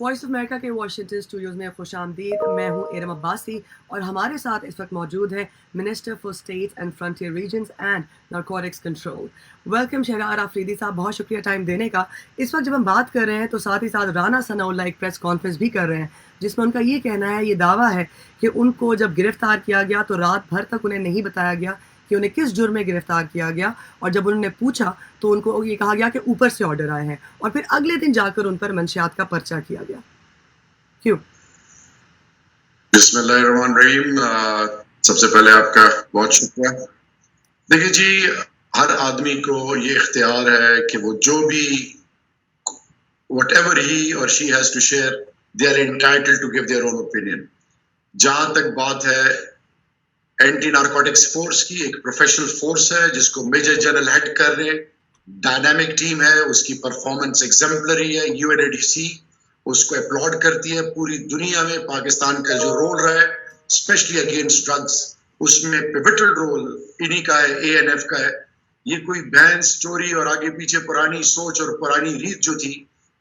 Voice of America के Washington Studios में खुशामदीद। मैं हूँ इरम अब्बासी और हमारे साथ इस वक्त मौजूद है minister for states and frontier regions and narcotics control. Welcome Shehryar Afridi Sahab, बहुत शुक्रिया टाइम देने का। इस वक्त जब हम बात कर रहे हैं तो साथ ही साथ राना सनाउल्लाह एक प्रेस कॉन्फ्रेंस भी कर रहे हैं जिसमें उनका ये कहना है, ये दावा है कि उनको जब गिरफ्तार किया गया तो रात भर तक उन्हें नहीं बताया गया कि उन्हें किस जुर्म में गिरफ्तार किया गया, और जब उन्होंने पूछा तो उनको ये कहा गया कि ऊपर से ऑर्डर आए हैं, और फिर अगले दिन जाकर उन पर मंशियात का पर्चा किया गया। क्यों? बिस्मिल्लाहिर्रहमानिर्रहीम। सबसे पहले आपका बहुत शुक्रिया। देखिए जी, हर आदमी को ये इख्तियार है कि वो जो भी whatever he or she has to share, they are entitled to give their own opinion। जहां तक बात है एंटी नारकोटिक्स फोर्स की, एक प्रोफेशनल फोर्स है जिसको मेजर जनरल हेड कर रहे, डायनामिक टीम है, उसकी परफॉर्मेंस एग्जाम्पलरी है, यूएनओडीसी उसको अपलॉड करती है। पूरी दुनिया में पाकिस्तान का जो रोल रहा है स्पेशली अगेंस्ट ड्रग्स, उसमें पिवटल रोल इन्हीं का है, एएनएफ का है। ये कोई बहन स्टोरी और आगे पीछे पुरानी सोच और पुरानी रीत जो थी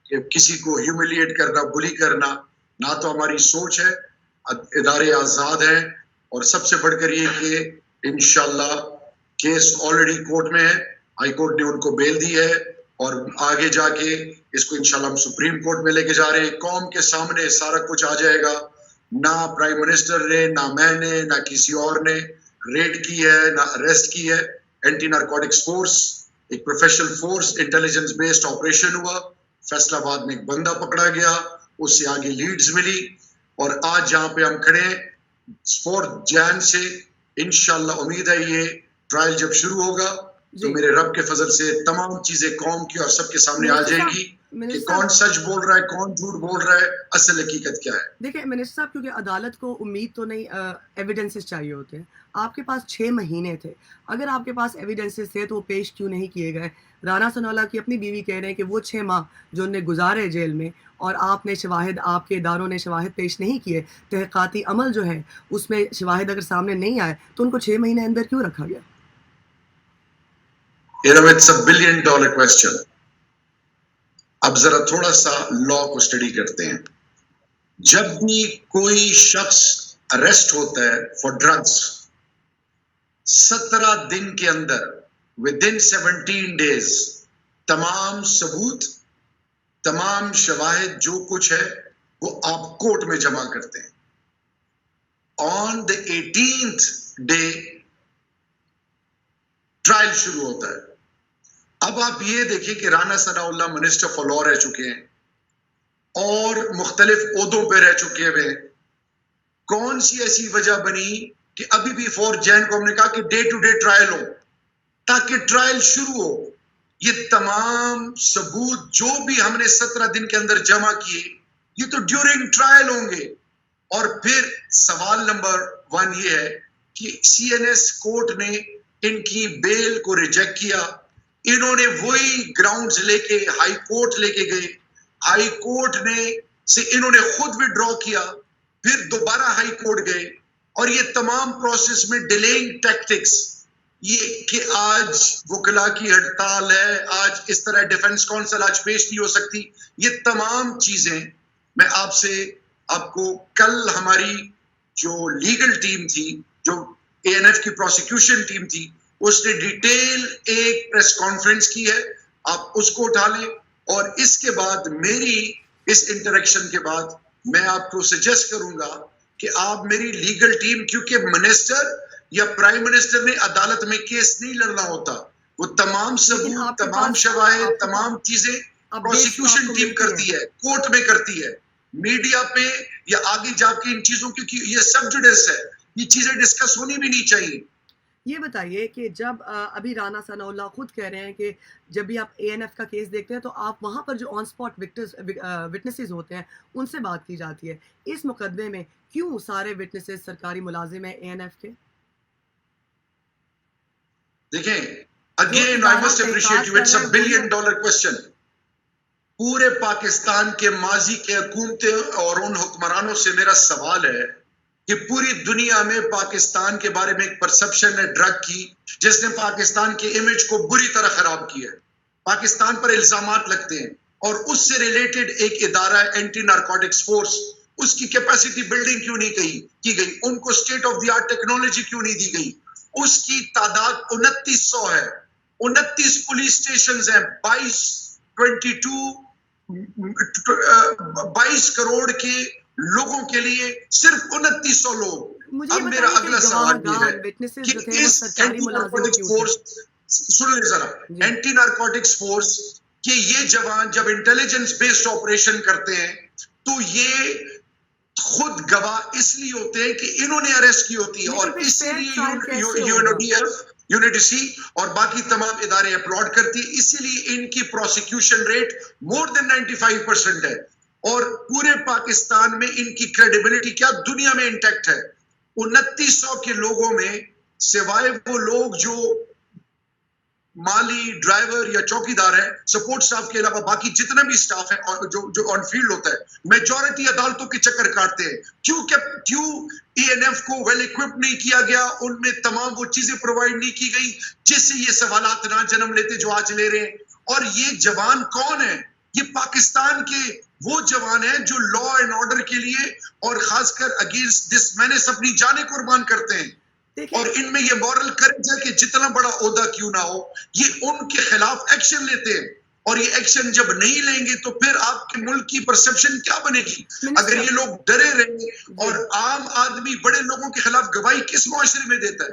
कि किसी को ह्यूमिलिएट करना, बुली करना, ना तो हमारी सोच है। इदारे आज़ाद हैं और सबसे बढ़कर ये कि इंशाल्लाह केस ऑलरेडी कोर्ट में है, हाई कोर्ट ने उनको बेल दी है और आगे जाके इसको इंशाल्लाह हम सुप्रीम कोर्ट में लेके जा रहे हैं। कौम के सामने सारा कुछ आ जाएगा। ना प्राइम मिनिस्टर ने, ना मैंने, ना किसी और ने रेड की है, ना अरेस्ट की है। एंटी नारकोटिक्स फोर्स एक professional force, intelligence based operation हुआ, फैसलाबाद में एक बंदा पकड़ा गया, उससे आगे लीड्स मिली, और आज जहां पे हम खड़े हैं 4 जैन से इंशाल्लाह उम्मीद है ये ट्रायल जब शुरू होगा तो मेरे रब के फजल से तमाम चीजें कौम की और सबके सामने आ जाएंगी कि कौन सच बोल रहा है, कौन झूठ बोल रहा है, असल हकीकत क्या है। देखिए मिनिस्टर साहब, क्योंकि अदालत को उम्मीद तो नहीं, एविडेंसेस चाहिए होते हैं। आपके पास 6 महीने थे, अगर आपके पास एविडेंसेस थे तो वो पेश क्यों नहीं किए गए? राना सनाउल्लाह की अपनी बीवी कह रहे हैं कि वो 6 माह जो उन्हें गुजारे जेल में, और आपने शवाहिद, आपके इदारों ने शवाहिद पेश नहीं किए, तहक़ीक़ाती अमल जो है उसमें शवाहिद अगर सामने नहीं आए तो उनको 6 महीने अंदर क्यों रखा गया? It's a $1 billion question. अब जरा थोड़ा सा लॉ को स्टडी करते हैं। जब भी कोई शख्स अरेस्ट होता है फॉर ड्रग्स, 17 दिन के अंदर, विद इन 17 डेज, तमाम सबूत, तमाम शवाहिद जो कुछ है वो आप कोर्ट में जमा करते हैं। On the 18th day trial शुरू होता है। अब आप ये देखिए कि Rana Sanaullah minister for law रह चुके हैं और मुख्तलिफ ओहदों पे रह चुके हैं। कौन सी ऐसी वजह बनी कि अभी भी 4 जैन को हमने कहा कि डे टू डे ट्रायल हो ताकि ट्रायल शुरू हो। ये तमाम सबूत जो भी हमने 17 दिन के अंदर जमा किए, ये तो ड्यूरिंग ट्रायल होंगे। और फिर सवाल नंबर 1 ये है कि सीएनएस कोर्ट ने इनकी बेल को रिजेक्ट किया। इन्होंने वही ग्राउंड्स लेके हाई कोर्ट लेके गए, हाई कोर्ट ने से इन्होंने खुद विड्रॉ किया, फिर दोबारा हाई कोर्ट गए, और ये तमाम प्रोसेस में डिलेइंग टैक्टिक्स, ये कि आज वकला की हड़ताल है, आज इस तरह डिफेंस काउंसिल आज पेश नहीं हो सकती, ये तमाम चीजें मैं आपको कल हमारी जो लीगल टीम थी, जो एएनएफ की प्रोसिक्यूशन टीम थी, उसने डिटेल एक प्रेस कॉन्फ्रेंस की है, आप उसको उठा लें। और इसके बाद मेरी इस इंटरेक्शन के बाद मैं आपको सजेस्ट करूंगा कि आप मेरी लीगल टीम, क्योंकि मिनिस्टर या प्राइम मिनिस्टर ने अदालत में केस नहीं लड़ना होता, वो तमाम सबूत, तमाम शवाहिद, तमाम चीजें प्रोसिक्यूशन टीम करती है, कोर्ट में करती है, मीडिया पे या आगे जाके इन चीजों, क्योंकि ये सब जुडिस है, ये चीजें डिस्कस होनी भी नहीं चाहिए। ये बताइए कि जब अभी राना सनाउल्लाह खुद कह रहे हैं कि जब भी आप एएनएफ का केस देखते हैं तो आप वहाँ पर जो ऑन स्पॉट विटनेसेस होते हैं उनसे बात की जाती है। इस मुकदमे में क्यों सारे विटनेसेस सरकारी मुलाजिम हैं एएनएफ के? देखें, again I must appreciate you, it's a $1 billion question. पूरे पाकिस्तान के माजी के हुकूमतें और उन हुक्मरानों से मेरा सवाल है कि पूरी दुनिया में पाकिस्तान के बारे में एक परसेप्शन है ड्रग की, जिसने पाकिस्तान के इमेज को बुरी तरह खराब किया है। पाकिस्तान पर इल्जामात लगते हैं और उससे रिलेटेड एक इदारा एंटी नारकोटिक्स फोर्स, उसकी कैपेसिटी बिल्डिंग क्यों नहीं की गई? उनको state of the art technology क्यों नहीं दी गई? उसकी तादाद 2900 है, 29 पुलिस स्टेशन है, 22 करोड़ के लोगों के लिए सिर्फ 2900 लोग। मुझे अब मेरा बताइए कि अगला सवाल ये है विटनेसेस कि जो थे वो इस सरकारी एंटी मुलाजिम नारकोटिक्स क्यों थे? फोर्स, सुन ले जरा, जी। एंटी नारकोटिक्स फोर्स के ये जवान जब इंटेलिजेंस बेस्ड ऑपरेशन करते हैं तो ये खुद गवाह इसलिए होते हैं कि इन्होंने अरेस्ट की होती है, लेकिन और फिर fair इसीलिए trial कैसे होगा? यूनिटी और बाकी तमाम इदारे अपलॉड करती है, इसीलिए इनकी प्रोसिक्यूशन रेट मोर देन 95% है, और पूरे पाकिस्तान में इनकी क्रेडिबिलिटी क्या दुनिया में इंटैक्ट है। 2900 के लोगों में सिवाय वो लोग जो माली, ड्राइवर या चौकीदार है, सपोर्ट स्टाफ के अलावा बाकी जितना भी स्टाफ है और जो ऑन फील्ड होता है, मेजॉरिटी अदालतों के चक्कर काटते हैं। क्यों ईएनएफ को वेल इक्विप्ड नहीं किया गया? उनमें तमाम वो चीजें प्रोवाइड नहीं की गई जिससे ये सवालात ना जन्म लेते जो आज ले रहे हैं। और ये जवान कौन है? ये पाकिस्तान के वो जवान है जो लॉ एंड ऑर्डर के लिए और खासकर अगेंस्ट दिस मैनेस अपनी जानें कुर्बान करते हैं। और इनमें ये मॉरल करेज है कि जितना बड़ा ओहदा क्यों ना हो, ये उनके खिलाफ एक्शन लेते हैं, और ये एक्शन जब नहीं लेंगे तो फिर आपके मुल्क की परसेप्शन क्या बनेगी? अगर ये लोग डरे रहेंगे, और आम आदमी बड़े लोगों के खिलाफ गवाही किस मुआशरे में देता है?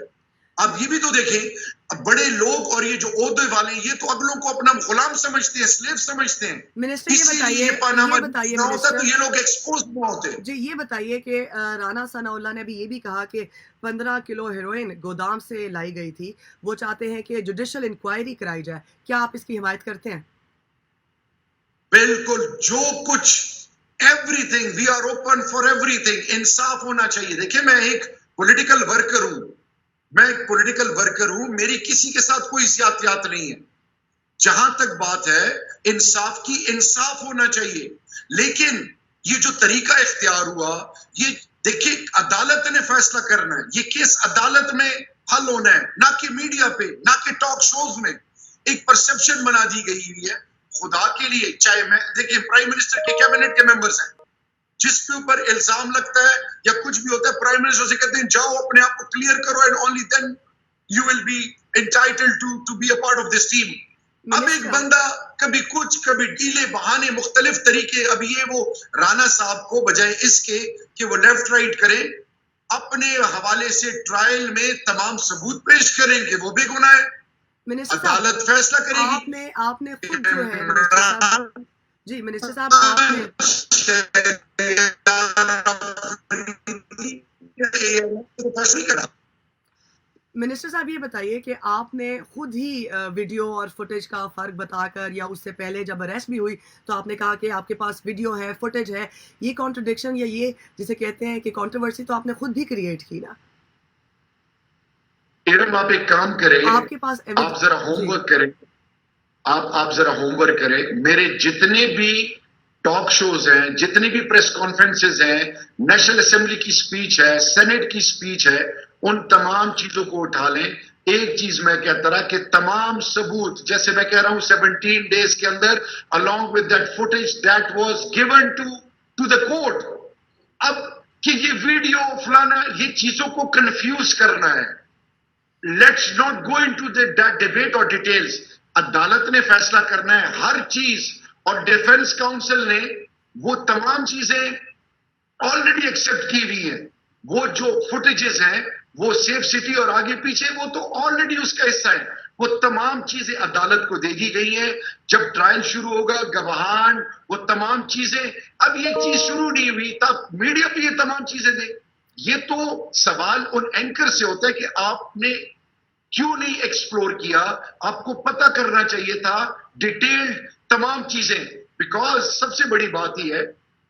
आप ये भी तो देखें, अब बड़े लोग और ये जो ओहदे वाले, ये तो अगलों को अपना गुलाम समझते हैं, स्लेव समझते हैं। मिनिस्टर ये इसीलिए बताइए ना होता तो ये लोग एक्सपोज ना होते। जी, ये बताइए कि राना सनाउल्लाह ने भी ये भी कहा कि 15 किलो हेरोइन गोदाम से लाई गई थी। वो चाहते हैं कि जुडिशियल इंक्वायरी कराई जाए। क्या आप इसकी हिमायत करते हैं? बिल्कुल, जो कुछ, everything, we are open for everything. इंसाफ होना चाहिए। देखिए, मैं एक पॉलिटिकल वर्कर हूं, मेरी किसी के साथ कोई ज्यादतियात नहीं है। जहां तक बात है इंसाफ की, इंसाफ होना चाहिए। लेकिन ये जो तरीका इख्तियार हुआ, ये देखिए, अदालत ने फैसला करना है। ये केस अदालत में हल होना है, ना कि मीडिया पे, ना कि टॉक शोज में। एक परसेप्शन बना दी गई हुई है, खुदा के लिए। चाहे मैं देखिए, प्राइम मिनिस्टर के कैबिनेट के मेंबर्स हैं, जिस पे ऊपर इल्जाम लगता है या कुछ भी होता है, प्राइम मिनिस्टर से कहते हैं जाओ अपने आप को क्लियर करो, and only then you will be entitled to be a part of this team. अब एक बंदा कभी कुछ, कभी डीले, बहाने, मुख्तलिफ तरीके। अब ये वो राना साहब को बजाय इसके कि वो लेफ्ट राइट करें, अपने हवाले से ट्रायल में तमाम सबूत पेश करेंगे, वो बेगुनाह है। अदालत फैसला करेगी। आपने खुद जो है मिनिस्टर साहब, जी मिनिस्टर साहब, आपने मिनिस्टर साहब ये बताइए कि आपने खुद ही वीडियो और फुटेज का फ़र्क बताकर, या उससे पहले जब अरेस्ट भी हुई तो आपने कहा कि आपके पास वीडियो है, फुटेज है, ये कॉन्ट्रडिक्शन या ये जिसे कहते हैं कि कंट्रोवर्सी तो आपने खुद भी क्रिएट की ना। आप एक काम करें, आपके पास आप जरा होमवर्क करें, आप जरा होमवर्क करें। मेरे जितने भी टॉक शोज हैं, जितनी भी प्रेस कॉन्फ्रेंसेज हैं, नेशनल असेंबली की स्पीच है, सेनेट की स्पीच है, उन तमाम चीजों को उठा लें। एक चीज मैं कहता रहा कि तमाम सबूत, जैसे मैं कह रहा हूं 17 डेज के अंदर, along with that footage that was given to the court. अब कि ये वीडियो फलाना, ये चीजों को कंफ्यूज करना है। Let's not go into that debate और डिटेल्स। अदालत ने फैसला करना है हर चीज, और डिफेंस काउंसिल ने वो तमाम चीजें ऑलरेडी एक्सेप्ट की हुई हैं। वो जो फुटेजेस हैं, वो सेफ सिटी और आगे पीछे, वो तो ऑलरेडी उसका हिस्सा है। वो तमाम चीजें अदालत को दे दी गई हैं। जब ट्रायल शुरू होगा, गवाहान, वो तमाम चीजें, अब ये चीज शुरू नहीं हुई तब मीडिया पे ये तमाम चीजें दे। ये तो सवाल उन एंकर से होता है कि आपने क्यों नहीं एक्सप्लोर किया? आपको पता करना चाहिए था डिटेल्ड तमाम चीजें। बिकॉज सबसे बड़ी बात यह है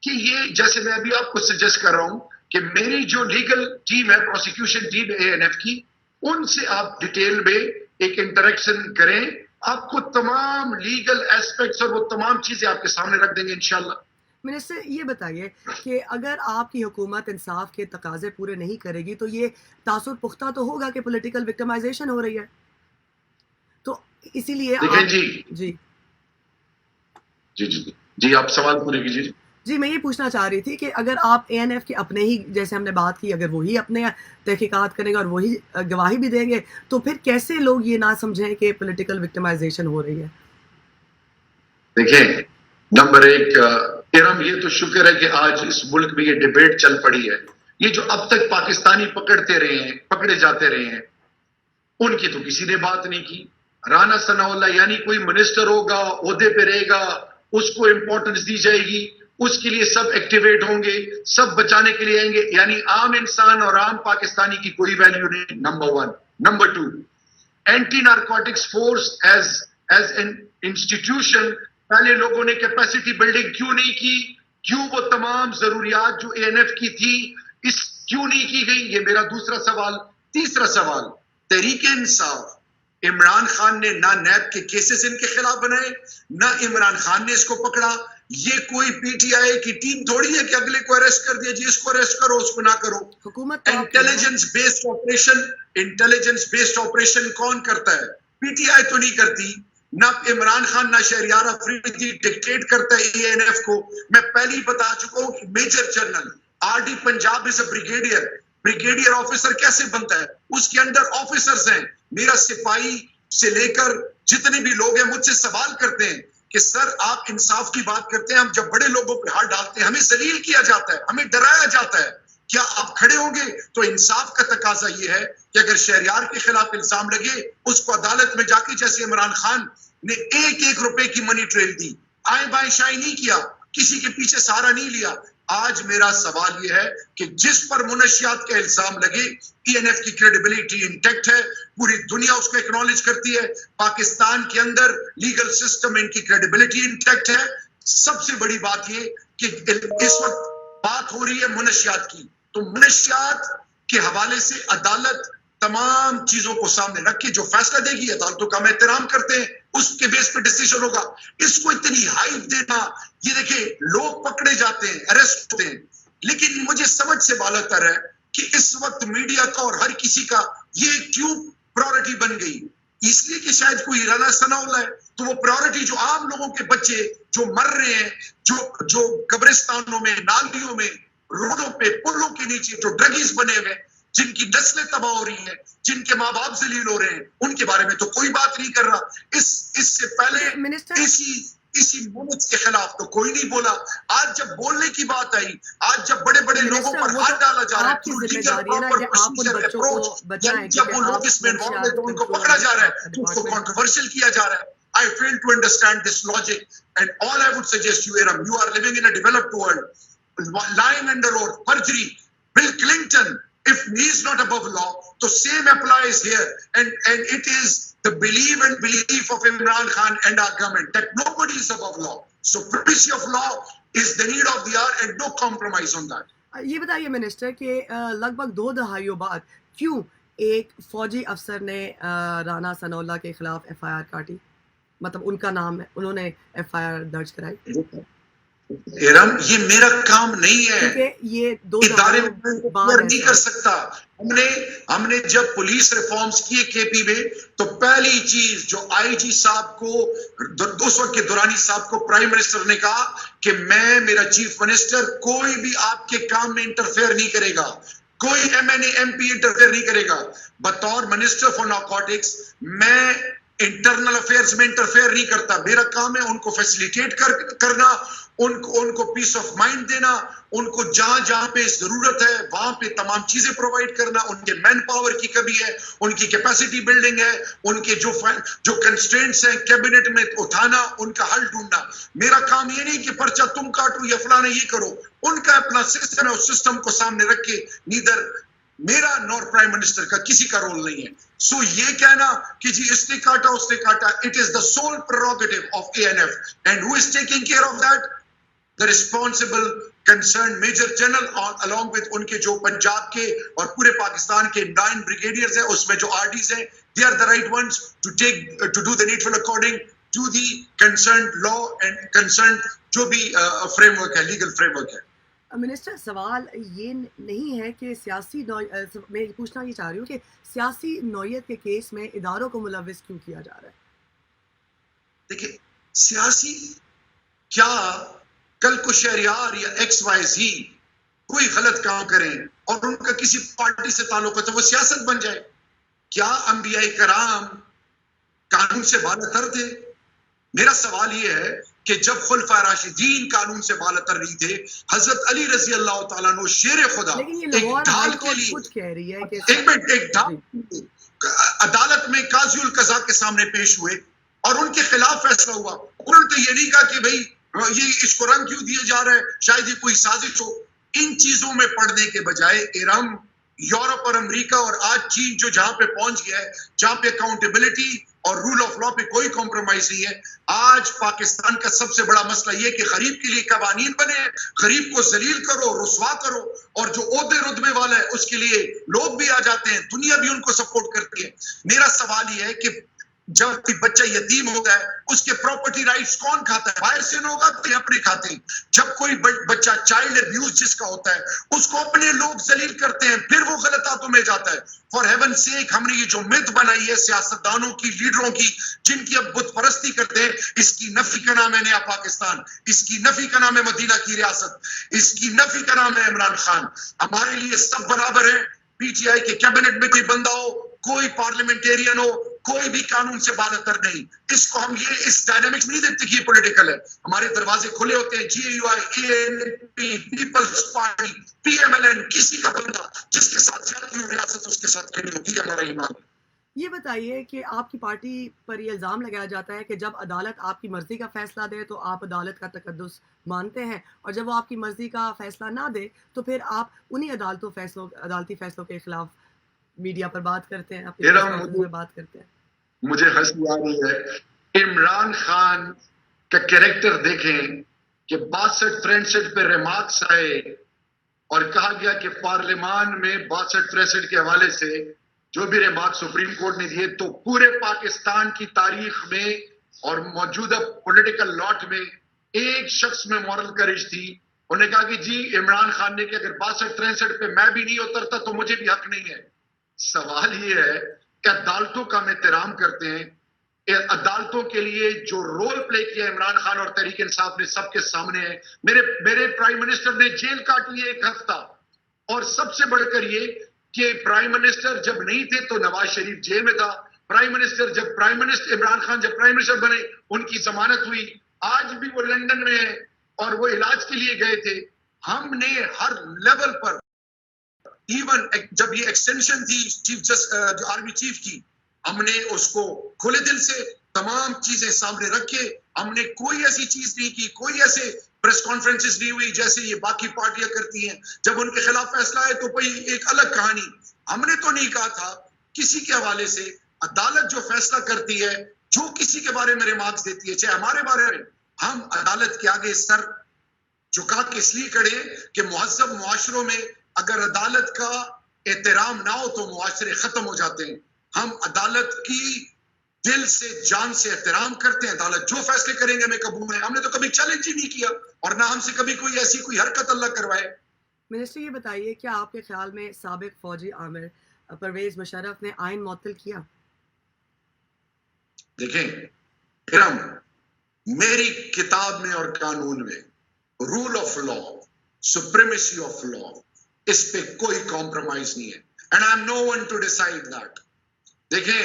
कि ये, जैसे मैं अभी आपको सजेस्ट कर रहा हूं कि मेरी जो लीगल टीम है, प्रोसिक्यूशन टीम एएनएफ की, उनसे आप डिटेल में एक इंटरेक्शन करें। आपको तमाम लीगल एस्पेक्ट्स और वो तमाम चीजें आपके सामने रख देंगे इंशाल्लाह। मिनिस्टर ये बताइए कि अगर आपकी हुकूमत इंसाफ के तकाजे पूरे नहीं करेगी तो ये तासुर पुख्ता तो होगा कि पॉलिटिकल विक्टिमाइजेशन हो रही है। तो इसीलिए देखिए जी, जी आप सवाल पूरे कीजिए। जी, मैं ये पूछना चाह रही थी कि अगर आप एएनएफ के अपने ही, जैसे हमने बात की, अगर वही अपने तहकीकात करेंगे और वही गवाही भी देंगे, तो फिर कैसे लोग ये ना समझें कि पॉलिटिकल विक्टिमाइजेशन हो रही है? देखें, नंबर एक, इरम, ये तो शुक्र है कि आज इस मुल्क में ये डिबेट चल पड़ी है। ये जो अब तक पाकिस्तानी पकड़े जाते रहे हैं, उनकी तो किसी ने बात नहीं की। राना सनाउल्लाह यानी कोई मिनिस्टर होगा, ओहदे पे रहेगा, उसको इंपॉर्टेंस दी जाएगी, उसके लिए सब एक्टिवेट होंगे, सब बचाने के लिए आएंगे, यानी आम इंसान और आम पाकिस्तानी की कोई वैल्यू नहीं। Number one. Number two, anti narcotics force as an institution, पहले लोगों ने कैपेसिटी बिल्डिंग क्यों नहीं की? क्यों वो तमाम जरूरियात जो एएनएफ की थी इस क्यों नहीं की गई? ये मेरा दूसरा सवाल। तीसरा सवाल, तहरीके इंसाफ, इमरान खान ने ना नैब के केसेस इनके खिलाफ बनाए, ना इमरान खान ने इसको पकड़ा। ये कोई पीटीआई की टीम थोड़ी है कि अगले को अरेस्ट कर दिया, जी इसको अरेस्ट करो, उसको ना करो। हुकूमत इंटेलिजेंस बेस्ड ऑपरेशन कौन करता है? पीटीआई तो नहीं करती। ना इमरान खान ना शहरियार अफरीदी डिक्टेट करता है एएनएफ को। मैं पहले ही बता चुका हूं कि major general RD Punjab is a brigadier officer कैसे बनता है? उसके अंडर ऑफिसर्स हैं। मेरा सिपाही से लेकर जितने भी लोग हैं मुझसे सवाल करते हैं कि सर आप इंसाफ की बात करते हैं, हम जब बड़े लोगों पे हाथ डालते हैं हमें जलील किया जाता है, हमें डराया जाता है। क्या आप खड़े होंगे? तो इंसाफ का तकाजा ये है कि अगर शहरियार के खिलाफ इल्जाम लगे, उसको अदालत में जाके, जैसे इमरान खान ने एक एक रुपए की मनी ट्रेल दी, आए बाएं शाई नहीं किया, किसी के पीछे सहारा नहीं लिया। आज मेरा सवाल यह है कि जिस पर मुनशियात का इल्जाम लगे, ईएनएफ की क्रेडिबिलिटी इंटैक्ट है, पूरी दुनिया उसको एक्नॉलेज करती है, पाकिस्तान के अंदर लीगल सिस्टम इनकी क्रेडिबिलिटी इंटैक्ट है। सबसे बड़ी बात ये कि इस वक्त बात हो रही है मुनशियात की, तो मुनशियात के हवाले से अदालत तमाम चीजों को सामने रख के जो फैसला देगी, अदालतों का हम एहतराम करते हैं, उसके बेस पे डिसीजन होगा। इसको इतनी हाइप देना, ये देखिए लोग पकड़े जाते हैं, अरेस्ट होते हैं, लेकिन मुझे समझ से बालातर है कि इस वक्त मीडिया का और हर किसी का ये क्यों प्रायोरिटी बन गई? इसलिए कि शायद कोई राना सनाउल्लाह है, तो वो प्रायोरिटी जो आम लोगों के बच्चे जो मर रहे हैं, जो कब्रिस्तानों में, नालियों में, रोडों पे, पुलों के नीचे जो ड्रगीज बने हुए, जिनकी नस्लें तबाह हो रही हैं, जिनके माँ बाप जलील हो रहे हैं, उनके बारे में तो कोई बात नहीं कर रहा। इससे पहले इसी मुल्क के खिलाफ तो कोई नहीं बोला। आज जब बोलने की बात आई, आज जब बड़े बड़े लोगों पर हाथ डाला जा रहा है, जब वो लोग इसमें इन्वॉल्व है तो उनको पकड़ा जा रहा है, तो उसको कंट्रोवर्शियल किया जा रहा है। I fail to understand this logic, and all I would suggest you, Iram, you are living in a developed world, lying under oath, perjury. Bill Clinton, if he is not above law, the same applies here, and it is the belief of Imran Khan and our government that nobody is above law. So privacy of law is the need of the hour, and no compromise on that. ये बताइए minister कि लगभग 2 दहाइयों बाद क्यों एक फौजी अफसर ने राना सनाउल्लाह के खिलाफ एफआईआर काटी? मतलब उनका नाम है, उन्होंने एफआईआर दर्ज कराई। इरम, ये मेरा काम नहीं है, क्योंकि ये 2 इदारे नहीं कर सकता। हमने जब पुलिस रिफॉर्म्स किए केपी में, तो पहली चीज जो आईजी साहब को, उस वक्त के दुरानी साहब को प्राइम मिनिस्टर ने कहा कि मैं, मेरा चीफ मिनिस्टर, कोई भी आपके काम में इंटरफेयर नहीं करेगा, कोई एमएनए एमपी इंटरफेयर नहीं करेगा। बतौर मिनिस्टर फॉर नारकोटिक्स मैं इंटरनल अफेयर्स में इंटरफेयर नहीं करता। मेरा काम है उनको फैसिलिटेट करना, उनको पीस ऑफ माइंड देना, उनको जहां जहां पे जरूरत है वहां पे तमाम चीजें प्रोवाइड करना। उनके मैन पावर की कमी है, उनकी कैपेसिटी बिल्डिंग है, उनके जो कंस्ट्रेंट्स हैं कैबिनेट में उठाना, उनका हल ढूंढना। मेरा काम ये नहीं कि पर्चा तुम काटो या फलाना ये करो, उनका अपना सिस्टम है, उस सिस्टम को सामने रख के नीदर मेरा नॉर प्राइम मिनिस्टर का किसी का रोल नहीं है। सो ये कहना कि जी इसने काटा उसने काटा, it is the sole prerogative of ANF, and who is taking care of that? The responsible concern major general along with उनके जो पंजाब के और पूरे पाकिस्तान के 9 ब्रिगेडियर्स हैं, उसमें जो आरडीज हैं, they are the right ones to do the needful according to the concerned law and concerned जो भी फ्रेमवर्क है, लीगल फ्रेमवर्क है। मिनिस्टर, सवाल ये नहीं है कि मैं पूछना ये चाह रही हूँ कि सियासी नौयत के केस में इदारों को मुलविस क्यों किया जा रहा है? देखिए, सियासी क्या कल को शहरियार या XYZ कोई गलत काम करें और उनका किसी पार्टी से ताल्लुक है तो वो सियासत बन जाए? क्या अंबिया कराम कानून से बालतर थे? मेरा सवाल ये है कि जब खुलफा राशिदीन कानून से बालतर नहीं थे, हजरत अली रजी अल्लाह तआला अन्हु शेर खुदा लेकिन ये एक लाहौर ढाल हाई के कोर्ट लिए खुद कह रही है कि एक मिनट एक ढाल अदालत में काजी कजा के सामने पेश हुए और उनके खिलाफ फैसला हुआ। उन्होंने तो ये नहीं कहा कि भाई ये इसको रंग क्यों दिया जा रहा है, शायद ये कोई साजिश हो। इन चीजों में पढ़ने के बजाय इराम, यूरोप और अमेरिका और आज चीन जो जहां पे पहुंच गया है, जहां पे अकाउंटेबिलिटी और रूल ऑफ लॉ पे कोई कॉम्प्रोमाइज नहीं है। आज पाकिस्तान का सबसे बड़ा मसला ये कि गरीब के लिए कवानीन बने, गरीब को जलील करो, रुसवा करो, और जो ओहदे रुतबे वाला है उसके लिए लोग भी आ जाते हैं, दुनिया भी उनको सपोर्ट करती है। मेरा सवाल ये है कि जब कोई बच्चा यतीम होता है उसके प्रॉपर्टी राइट्स कौन खाता है? बाहर से लोग आते हैं, अपने खाते हैं। जब कोई बच्चा चाइल्ड अब्यूज जिसका होता है उसको अपने लोग जलील करते हैं, फिर वो गलत हाथों में जाता है। फॉर हेवन सेक, हमने ये जो मिथ बनाई है सियासतदानों की, लीडरों की, जिनकी अब बुत परस्ती करते हैं, इसकी नफी का नाम है नया पाकिस्तान, इसकी नफी का नाम है मदीना की रियासत, इसकी नफी का नाम है इमरान खान। हमारे लिए सब बराबर है। PTI के कैबिनेट में कोई बंदा हो, कोई पार्लियामेंटेरियन हो, कोई भी कानून से बालतर नहीं। इसको हम ये इस डायनामिक्स में नहीं देखते कि ये पॉलिटिकल है। हमारे दरवाजे खुले होते हैं। GUI, ANP, Peoples Party, PMLN, किसी का बंदा जिसके साथ जाती हो रियासत उसके साथ खड़ी होगी, हमारा ईमान। ये बताइए कि आपकी पार्टी पर ये इल्ज़ाम लगाया जाता है कि जब अदालत आपकी मर्ज़ी का फ़ैसला दे तो आप अदालत का तकद्दुस मानते हैं, और जब वो आपकी मर्ज़ी का फ़ैसला ना दे तो फिर आप उन्हीं अदालती फ़ैसलों के खिलाफ मीडिया पर बात करते हैं, अपनी प्रेस कॉन्फ्रेंस में बात करते हैं। मुझे हंसी आ रही है। इमरान खान का कैरेक्टर देखें कि 62-63 पे रिमार्क्स आए और कहा गया कि पार्लियामान में 62-63 के हवाले से जो भी रिमार्क सुप्रीम कोर्ट ने दिए, तो पूरे पाकिस्तान की तारीख में और मौजूदा पॉलिटिकल लॉट में एक शख्स में मॉरल करेज थी। उन्होंने कहा कि जी इमरान खान ने कि अगर 62-63 पे मैं भी नहीं उतरता तो मुझे भी हक नहीं है। सवाल ये है कि अदालतों का हम एहतराम करते हैं, अदालतों के लिए जो रोल प्ले किया इमरान खान और तहरीक इंसाफ ने सबके सामने है। मेरे प्राइम मिनिस्टर ने जेल काटी है 1 हफ्ता, और सबसे बढ़कर ये कि प्राइम मिनिस्टर जब नहीं थे तो नवाज शरीफ जेल में था। इमरान खान जब प्राइम मिनिस्टर बने उनकी जमानत हुई, आज भी वो लंदन में है और वो इलाज के लिए गए थे। हमने हर लेवल पर, इवन जब ये एक्सटेंशन थी आर्मी चीफ की, हमने उसको खुले दिल से तमाम चीजें सामने रखे। हमने कोई ऐसी चीज नहीं की, कोई ऐसे प्रेस कॉन्फ्रेंसेस नहीं हुई जैसे ये बाकी पार्टियां करती हैं। जब उनके खिलाफ फैसला है तो भाई एक अलग कहानी। हमने तो नहीं कहा था किसी के हवाले से। अदालत जो फैसला करती है, जो किसी के बारे में रिमार्क्स देती है, चाहे हमारे बारे में, हम अदालत के आगे सर झुका के इसलिए खड़े कि मुहज़्ज़ब मुआशरों में अगर अदालत का एहतराम ना हो तो मुआशरे खत्म हो जाते हैं। हम अदालत की दिल से जान से एहतराम करते हैं। अदालत जो फैसले करेंगे हमें कबूल है। हमने तो कभी चैलेंज ही नहीं किया और ना हमसे कभी कोई ऐसी कोई हरकत अल्लाह करवाए। मिनिस्टर ये बताइए, क्या आपके ख्याल में साबिक फौजी आमिर परवेज मुशर्रफ ने आइन मुअत्तल किया? देखें इरम, मेरी किताब में और कानून में rule of law, supremacy of law, इस पे कोई कॉम्प्रोमाइज नहीं है, and I am no one to decide that. देखें,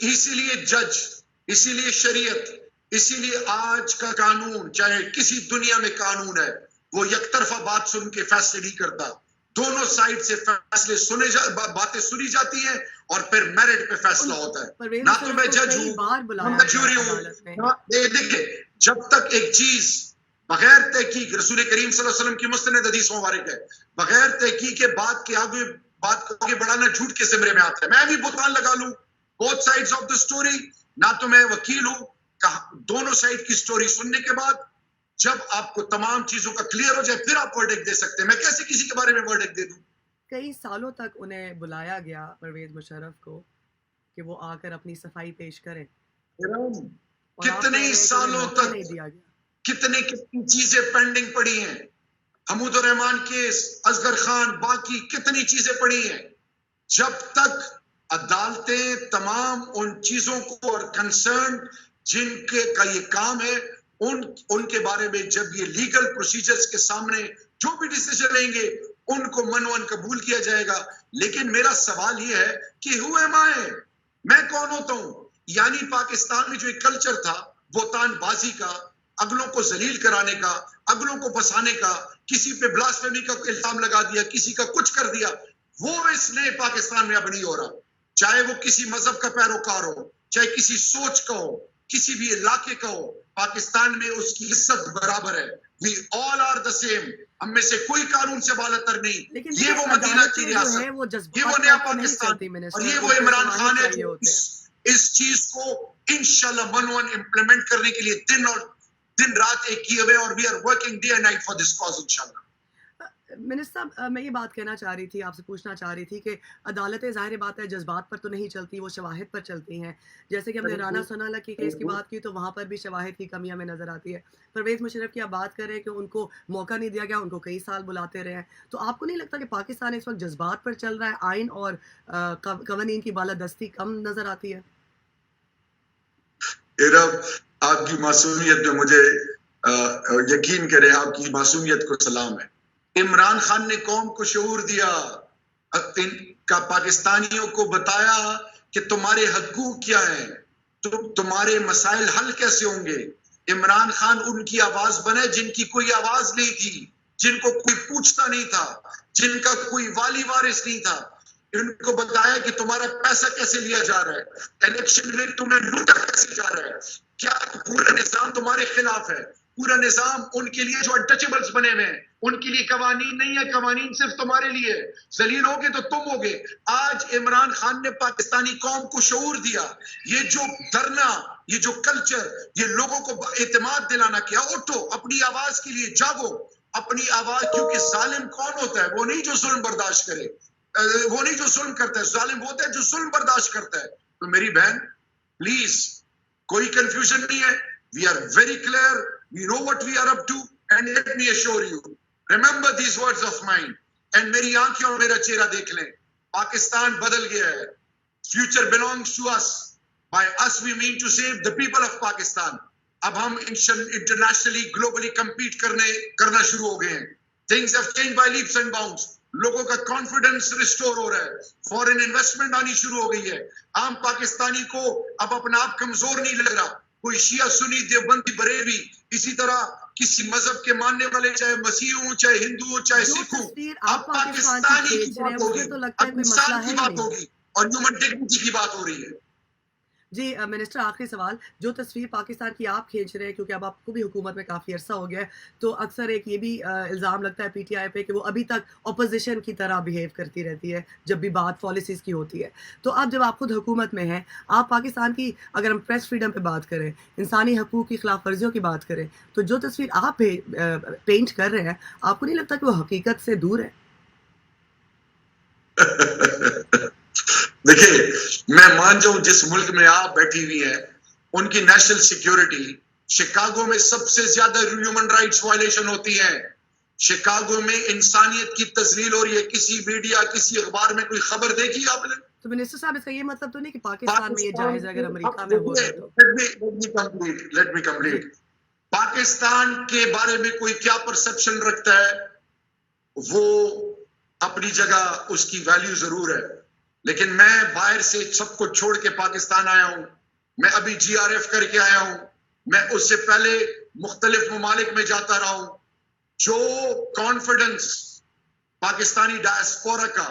इसीलिए जज, इसीलिए शरीयत, इसीलिए आज का कानून, चाहे किसी दुनिया में कानून है, वो यकतरफा बात सुन के फैसले नहीं करता। दोनों साइड से फैसले बातें सुनी जाती हैं और फिर मेरिट पे फैसला होता है। ना तो मैं जज हूं, ना मैं ज्यूरी हूं। देखिए, जब तक एक चीज बगैर तहकीक, रसूल करीम सल्लल्लाहु अलैहि वसल्लम की मुस्तनद हदीस मुबारक है, बगैर तहकीक के बात को आगे बढ़ाना झूठ के सिमरे में आता है। मैं भी बुतान लगा लूं both sides of the story, ना तो मैं वकील हूं। दोनों साइड की स्टोरी सुनने के बाद जब आपको तमाम चीजों का क्लियर हो जाए फिर आप वर्डिक्ट दे सकते हैं। मैं कैसे किसी के बारे में वर्डिक्ट दे दूं? कई सालों तक उन्हें बुलाया गया परवेज मुशर्रफ को कि वो आकर अपनी सफाई पेश करें, कितने सालों तक नहीं दिया गया। कितनी चीजें पेंडिंग पड़ी हैं। हमूद रहमान केस, असगर खान, बाकी कितनी चीजें पड़ी हैं। जब तक अदालतें तमाम उन चीजों को और कंसर्न जिनके का ये काम है उनके बारे में जब ये लीगल प्रोसीजर्स के सामने जो भी डिसीजन लेंगे उनको मनवन कबूल किया जाएगा। लेकिन मेरा सवाल ये है कि हु एम आई, मैं कौन होता हूं? यानी पाकिस्तान में जो एक कल्चर था बोतानबाजी का, अगलों को जलील कराने का, अगलों को फंसाने का, किसी पे ब्लास्फेमी का इल्जाम लगा दिया, किसी का कुछ कर दिया, वो इसलिए पाकिस्तान में अब नहीं हो रहा। चाहे वो किसी मजहब का पैरोकार हो, चाहे किसी सोच का हो, किसी भी इलाके का हो, पाकिस्तान में उसकी इज्जत बराबर है। We all are the same, हम में से कोई कानून से बालतर नहीं। लेकिन ये वो मदीना की रियासत, ये वो नया पाकिस्तान और ये वो इमरान खान है जो इस चीज को इंशाल्लाह मनवन इम्प्लीमेंट करने के लिए दिन रात एक किए हुए, और we are working day and night for this cause इंशाल्लाह। मिनिस्टर साहब, मैं ये बात कहना चाह रही थी, आपसे पूछना चाह रही थी कि अदालतें ज़ाहिर बात है जज्बात पर तो नहीं चलती, वो शवाहिद पर चलती हैं। जैसे कि हमने राना सनाउल्लाह के केस की बात की तो वहाँ पर भी शवाहिद की कमी हमें नज़र आती है। परवेज़ मुशर्रफ की आप बात कर रहे हैं कि उनको मौका नहीं दिया गया, उनको कई साल बुलाते रहे हैं। तो आपको नहीं लगता कि पाकिस्तान इस वक्त जज्बात पर चल रहा है, आइन और कवानीन की बालादस्ती कम नज़र आती है? आपकी मासूमियत में मुझे यकीन करें, आपकी मासूमियत को सलाम है। इमरान खान ने कौम को शऊर दिया, पाकिस्तानियों को बताया कि तुम्हारे हकूक क्या है, तुम्हारे मसाइल हल कैसे होंगे। इमरान खान उनकी आवाज बने जिनकी कोई आवाज नहीं थी, जिनको कोई पूछता नहीं था, जिनका कोई वाली वारिस नहीं था। इनको बताया कि तुम्हारा पैसा कैसे लिया जा रहा है, इलेक्शन में तुम्हें लूटा कैसे जा रहा है, क्या पूरा निजाम तुम्हारे खिलाफ है, पूरा निजाम उनके लिए जो अनटचेबल्स बने हुए हैं उनके लिए कवानीन नहीं है, कवानीन सिर्फ तुम्हारे लिए। जलील होगे तो तुम होगे। आज इमरान खान ने पाकिस्तानी कौम को शऊर दिया। ये जो धरना, ये जो कल्चर, ये लोगों को एतमाद दिलाना किया, उठो अपनी आवाज के लिए जागो, अपनी आवाज, क्योंकि जालिम कौन होता है? वो नहीं जो जुल्म बर्दाश्त करे, वो नहीं जो जुल्म करता है, जालिम होता है जो जुल्म बर्दाश्त करता है। तो मेरी बहन प्लीज, कोई कंफ्यूजन नहीं है, we are very clear, we know what we are up to, and let me assure you, remember these words of mine, and मेरी आंखें और मेरा चेहरा देख लें, पाकिस्तान बदल गया है। Future belongs to us, by us we mean to save the people of Pakistan. अब हम इंटरनेशनली ग्लोबली कंपीट करना शुरू हो गए हैं। Things have changed by leaps and bounds. लोगों का कॉन्फिडेंस रिस्टोर हो रहा है, फॉरेन इन्वेस्टमेंट आनी शुरू हो गई है। आम पाकिस्तानी को अब अपना आप कमजोर नहीं लग रहा। कोई शिया सुन्नी देवबंदी बरेली, इसी तरह किसी मजहब के मानने वाले, चाहे मसीह हो, चाहे हिंदू हो, चाहे सिख हो, अब पाकिस्तानी की बात होगी, अब इंसान की बात होगी और ह्यूमन डिग्निटी की बात हो रही है। जी मिनिस्टर, आखिरी सवाल, जो तस्वीर पाकिस्तान की आप खींच रहे हैं, क्योंकि अब आपको भी हुकूमत में काफ़ी अरसा हो गया है, तो अक्सर एक ये भी इल्ज़ाम लगता है पीटीआई पे कि वो अभी तक अपोजिशन की तरह बिहेव करती रहती है जब भी बात पॉलिसीज़ की होती है। तो अब जब आप खुद हुकूमत में हैं, आप पाकिस्तान की, अगर हम प्रेस फ्रीडम पे बात करें, इंसानी हकूक़ की खिलाफ वर्जियों की बात करें, तो जो तस्वीर आप पेंट कर रहे हैं, आपको नहीं लगता कि वो हकीकत से दूर है? देखिए, मैं मान जाऊं जिस मुल्क में आप बैठी हुई हैं, उनकी नेशनल सिक्योरिटी, शिकागो में सबसे ज्यादा ह्यूमन राइट्स वायलेशन होती है। शिकागो में इंसानियत की तजलील हो रही है। किसी मीडिया, किसी अखबार में कोई खबर देखी आपने? तो मिनिस्टर साहब, इसका ये मतलब तो नहीं कि पाकिस्तान में ये जायज है, अगर अमेरिका में हो रहा तो? Let me complete. पाकिस्तान के बारे में कोई क्या परसेप्शन रखता है, वो अपनी जगह उसकी वैल्यू जरूर है, लेकिन मैं बाहर से सबको छोड़ के पाकिस्तान आया हूं। मैं अभी GRF करके आया हूं, मैं उससे पहले मुख्तलिफ ममालिक में जाता रहा हूं। जो कॉन्फिडेंस पाकिस्तानी डायस्पोरा का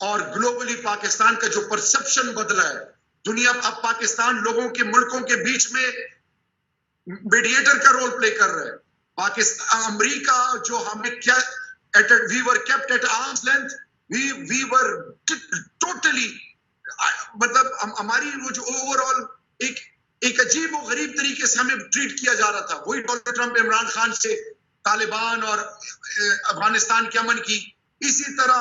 और ग्लोबली पाकिस्तान का जो परसेप्शन बदला है, दुनिया अब पाकिस्तान लोगों के मुल्कों के बीच में मीडिएटर का रोल प्ले कर रहा है। पाकिस्तान, अमेरिका जो हमें क्या, we were kept at arm's length, we were totally, मतलब हमारी वो जो ओवरऑल एक अजीब और गरीब तरीके से हमें ट्रीट किया जा रहा था। वही डोनाल्ड ट्रंप इमरान खान से तालिबान और अफगानिस्तान के अमन की, इसी तरह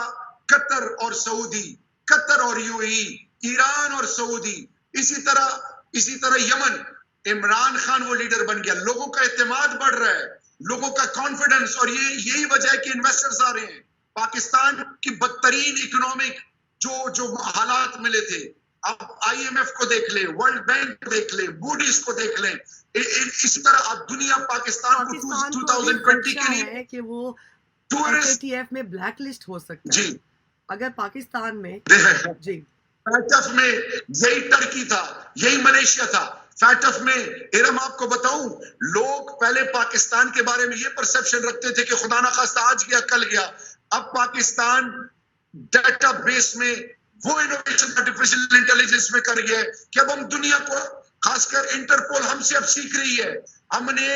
कतर और सऊदी, कतर और UAE, ईरान और सऊदी, इसी तरह यमन। इमरान खान वो लीडर बन गया, लोगों का एतमाद बढ़ रहा है, लोगों का कॉन्फिडेंस, और यही वजह है कि इन्वेस्टर्स आ रहे हैं। पाकिस्तान की बदतरीन इकोनॉमिक जो हालात मिले थे, अब IMF को देख ले, वर्ल्ड बैंक को देख ले, मूडीज को देख ले, इस तरह अब दुनिया पाकिस्तान को पाकिस्तान को 2020 के लिए है कि वो टूरिस्ट FATF में ब्लैक लिस्ट हो सकता जी है अगर पाकिस्तान में जी फैटफ में यही टर्की था, यही मलेशिया था। फैटफ में इरम आपको बताऊं, लोग पहले पाकिस्तान के बारे में ये परसेप्शन रखते थे कि खुदा ना खास्ता आज गया कल गया। अब पाकिस्तान डेटाबेस में वो इनोवेशन आर्टिफिशियल इंटेलिजेंस में कर गया है कि अब हम दुनिया को, खासकर इंटरपोल हमसे अब सीख रही है। हमने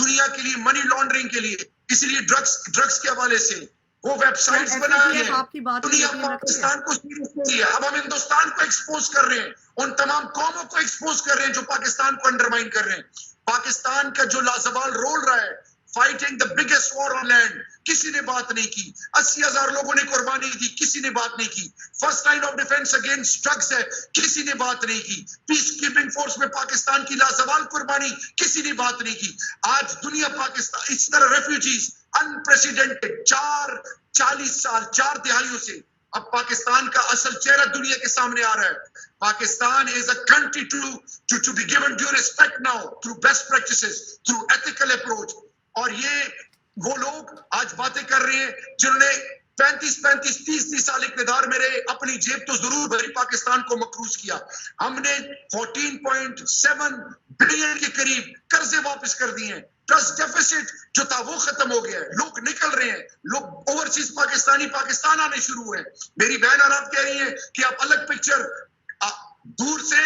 दुनिया के लिए मनी लॉन्ड्रिंग के लिए, इसलिए ड्रग्स के हवाले से वो वेबसाइट्स बनाई है। आपकी बात दुनिया पाकिस्तान को सीरियस नहीं है। अब हम हिंदुस्तान को एक्सपोज कर रहे हैं, उन तमाम कौमों को एक्सपोज कर रहे हैं जो पाकिस्तान को अंडरमाइन कर रहे हैं। पाकिस्तान का जो लाजवाल रोल रहा है fighting the biggest war on land, किसी ने बात नहीं की। 80,000 लोगों ने कुर्बानी दी, किसी ने बात नहीं की। First line of defence against drugs है, किसी ने बात नहीं की। पीस कीपिंग फोर्स में पाकिस्तान की लाजवाल कुर्बानी, किसी ने बात नहीं की। आज दुनिया पाकिस्तान इस तरह रेफ्यूजीज अनप्रेसिडेंटेड 40 साल 4 दिहाइयों से अब पाकिस्तान का असल चेहरा दुनिया के सामने आ रहा है। Pakistan is a country to be given due respect now through best practices, through ethical approach. और ये वो लोग आज बातें कर रहे हैं जिन्होंने 35, 30 साल इक़्तिदार में रहे, अपनी जेब तो जरूर भरी, पाकिस्तान को मकरूज किया। हमने 14.7 बिलियन के करीब कर्जे वापस कर दिए हैं। ट्रस्ट डेफिसिट जो था वो खत्म हो गया है। लोग निकल रहे हैं, लोग ओवरसीज पाकिस्तान आने शुरू हुए हैं। मेरी बहन और आप कह रही हैं कि आप अलग पिक्चर दूर से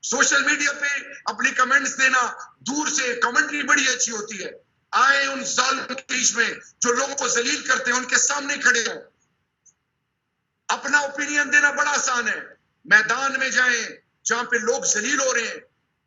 सोशल मीडिया पे अपनी कमेंट्स देना, दूर से कमेंट्री बड़ी अच्छी होती है। आए उन जालिम के बीच में जो लोगों को जलील करते हैं, उनके सामने खड़े हो। अपना ओपिनियन देना बड़ा आसान है, मैदान में जाएं जहां पे लोग जलील हो रहे हैं।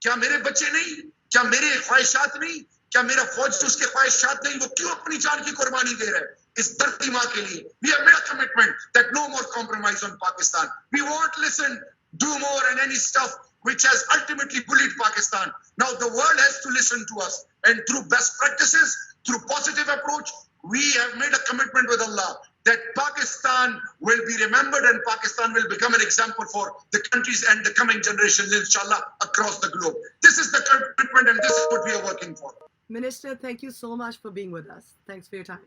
क्या मेरे बच्चे नहीं, क्या मेरे ख्वाहिशात नहीं, क्या मेरा फौज उसके ख्वाहिशात नहीं, वो क्यों अपनी जान की कुर्बानी दे रहा है इस धरती माँ के लिए? We have made a commitment that no more compromise on Pakistan. We won't listen, do more and any stuff which has ultimately bullied Pakistan. Now the world has to listen to us, and through best practices, through positive approach, we have made a commitment with Allah that Pakistan will be remembered and Pakistan will become an example for the countries and the coming generations, inshallah, across the globe. This is the commitment and this is what we are working for. Minister, thank you so much for being with us. Thanks for your time.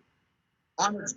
Honor.